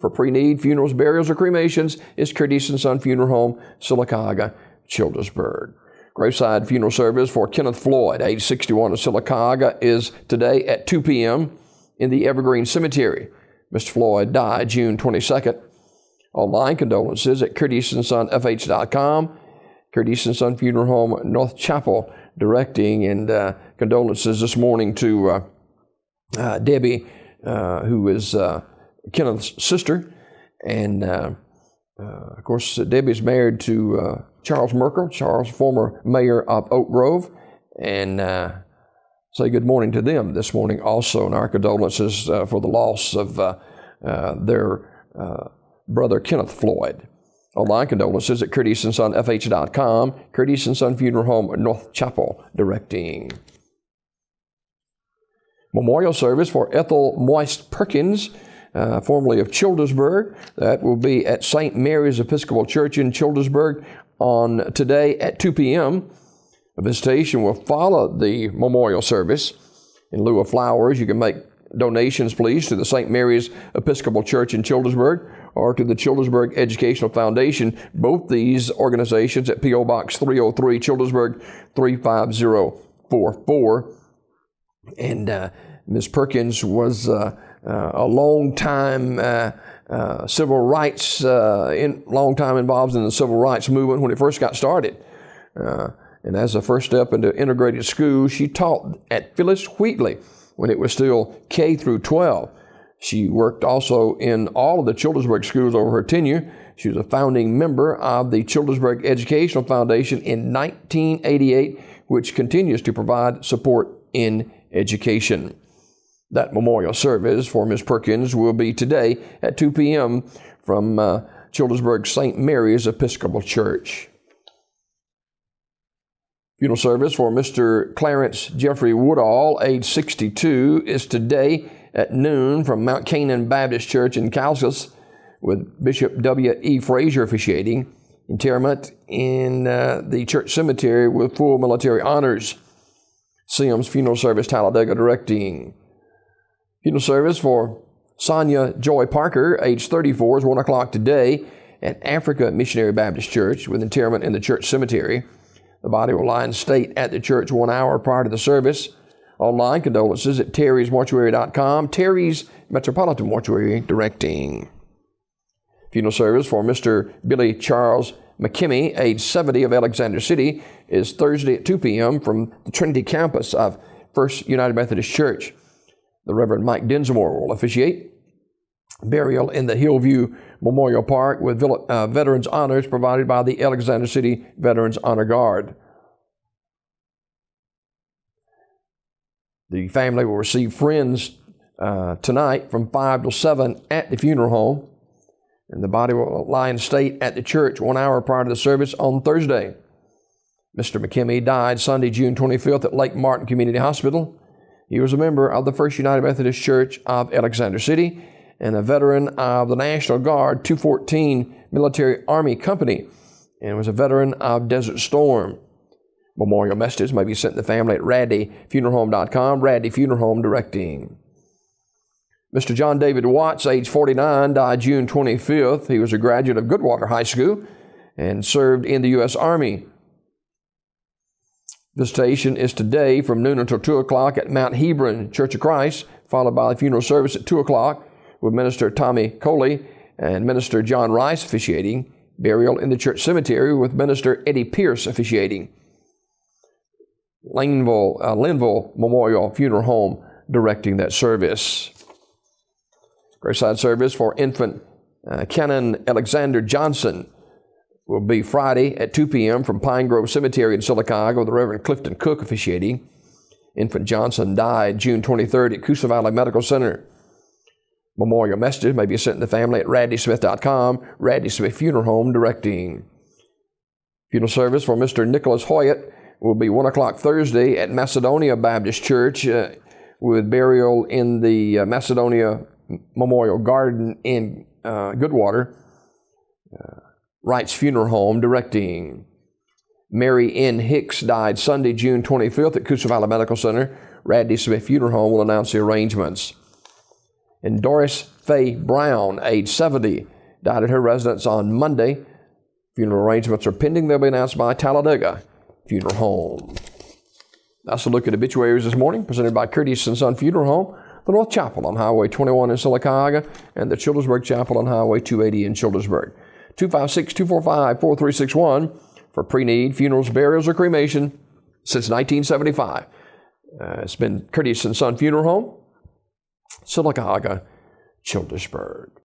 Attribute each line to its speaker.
Speaker 1: for pre-need funerals, burials, or cremations is Curtis & Son Funeral Home, Sylacauga, Childersburg. Graveside funeral service for Kenneth Floyd, age 61 of Sylacauga, is today at 2 p.m. in the Evergreen Cemetery. Mr. Floyd died June 22nd. Online condolences at CurtisandSonFH.com. Curtis & Son Funeral Home, North Chapel, directing, and condolences this morning to Debbie, who is Kenneth's sister. And, of course, Debbie's married to Charles Merkel, Charles, former mayor of Oak Grove, and say good morning to them this morning also, and our condolences for the loss of their brother Kenneth Floyd. Online condolences at CurtisandSonFH.com. Curtis & Son Funeral Home, North Chapel, directing. Memorial service for Ethel Moist Perkins, formerly of Childersburg. That will be at St. Mary's Episcopal Church in Childersburg on today at 2 p.m. A visitation will follow the memorial service. In lieu of flowers, you can make donations, please, to the St. Mary's Episcopal Church in Childersburg or to the Childersburg Educational Foundation. Both these organizations at P.O. Box 303, Childersburg 35044. And Ms. Perkins was a long-time civil rights, long time involved in the civil rights movement when it first got started. And as a first step into integrated school, she taught at Phyllis Wheatley when it was still K through 12. She worked also in all of the Childersburg schools over her tenure. She was a founding member of the Childersburg Educational Foundation in 1988, which continues to provide support in education. That memorial service for Ms. Perkins will be today at 2 p.m. from Childersburg St. Mary's Episcopal Church. Funeral service for Mr. Clarence Jeffrey Woodall, age 62, is today at noon from Mount Canaan Baptist Church in Calcas, with Bishop W.E. Frazier officiating. Interment in the church cemetery with full military honors. Sims Funeral Service, Talladega, directing. Funeral service for Sonia Joy Parker, age 34, is 1 o'clock today at Africa Missionary Baptist Church, with interment in the church cemetery. The body will lie in state at the church 1 hour prior to the service. Online condolences at terrysmortuary.com. Terry's Metropolitan Mortuary, directing. Funeral service for Mr. Billy Charles McKimmey, age 70, of Alexander City, is Thursday at 2 p.m. from the Trinity campus of First United Methodist Church. The Reverend Mike Dinsmore will officiate. Burial in the Hillview Memorial Park with veterans honors provided by the Alexander City Veterans Honor Guard. The family will receive friends tonight from 5 to 7 at the funeral home, and the body will lie in state at the church 1 hour prior to the service on Thursday. Mr. McKimmey died Sunday, June 25th at Lake Martin Community Hospital. He was a member of the First United Methodist Church of Alexander City and a veteran of the National Guard 214 Military Army Company, and was a veteran of Desert Storm. Memorial messages may be sent to the family at raddyfuneralhome.com. Raddy Funeral Home, directing. Mr. John David Watts, age 49, died June 25th. He was a graduate of Goodwater High School and served in the U.S. Army. Visitation is today from noon until 2 o'clock at Mount Hebron Church of Christ, followed by the funeral service at 2 o'clock with Minister Tommy Coley and Minister John Rice officiating. Burial in the church cemetery with Minister Eddie Pierce officiating. Linville Memorial Funeral Home directing that service. Graveside service for infant Canon Alexander Johnson will be Friday at 2 p.m. from Pine Grove Cemetery in Sylacauga with the Reverend Clifton Cook officiating. Infant Johnson died June 23rd at Coosa Valley Medical Center. Memorial messages may be sent to the family at raddysmith.com. Raddy Smith Funeral Home, directing. Funeral service for Mr. Nicholas Hoyt will be 1 o'clock Thursday at Macedonia Baptist Church with burial in the Macedonia Memorial Garden in Goodwater. Wright's Funeral Home, directing. Mary N. Hicks died Sunday, June 25th at Coosa Valley Medical Center. Raddy Smith Funeral Home will announce the arrangements. And Doris Faye Brown, age 70, died at her residence on Monday. Funeral arrangements are pending. They'll be announced by Talladega Funeral Home. That's a look at obituaries this morning, presented by Curtis & Son Funeral Home, the North Chapel on Highway 21 in Sylacauga, and the Childersburg Chapel on Highway 280 in Childersburg. 256-245-4361 for pre-need funerals, burials, or cremation since 1975. It's been Curtis & Son Funeral Home, Sylacauga, Childersburg.